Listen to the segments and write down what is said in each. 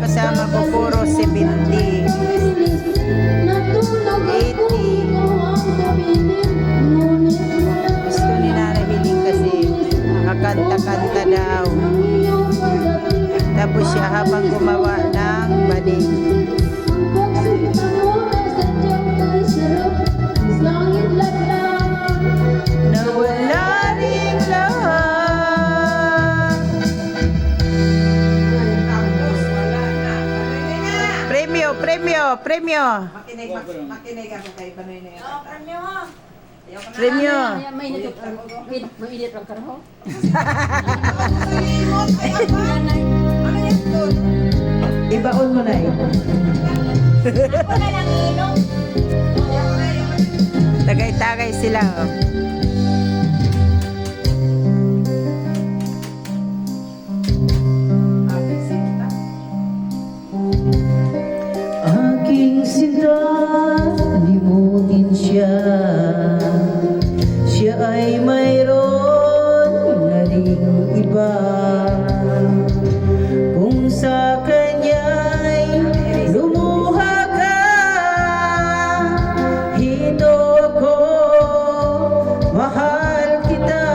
kasama ko puro 70, 80. Gusto ni Nanay Hiling kasi makakanta-kanta daw. Tapos siya habang gumawa ng bading. Nawala ring lahat. Premyo, premyo, premyo. Makinig ako kay Panoy na yan. Premyo. Mainit ang karaho. Ibaon mo na eh. Ako na lang inom. Tagay-tagay sila. Oh. Aking sinta, limutin siya. Siya ay mayroon na ring iba. Kung sa kanya'y lumuha ka, hito ako, mahal kita.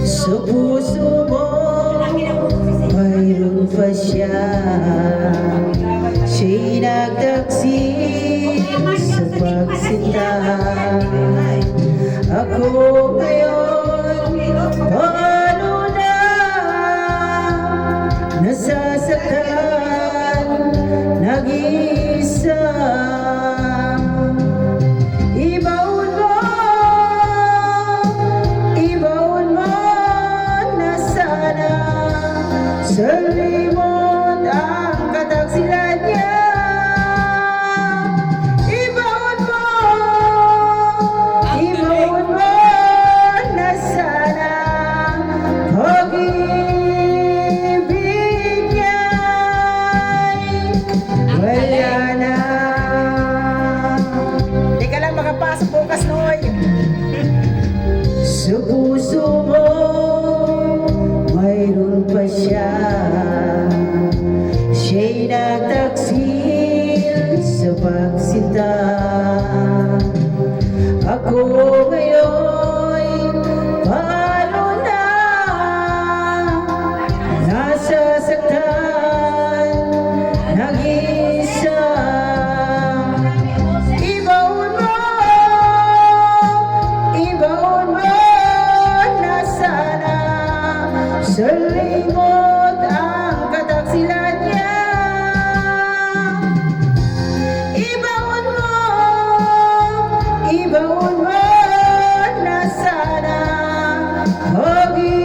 Sa puso mo, mayroon pa siya. Siya'y nagtaksil sa pagsinta. Ako ngayon, paano na nasasaktan, nag-iisa. Ibaon mo na sana sa limot ang kataksilan niya. Ibaon mo na sana pag-ibig niya'y wala na. Di ka lang makapasok bukas, Noy. Sa puso mo, mayroon pa siya. Siya'y nagtaksil sa pagsinta. Ako ngayon, paano na nasasaktan, nag-iisa. Ibaon mo na sana sa limot ang kataksilan niya. Ibaon mo na sana pag-ibig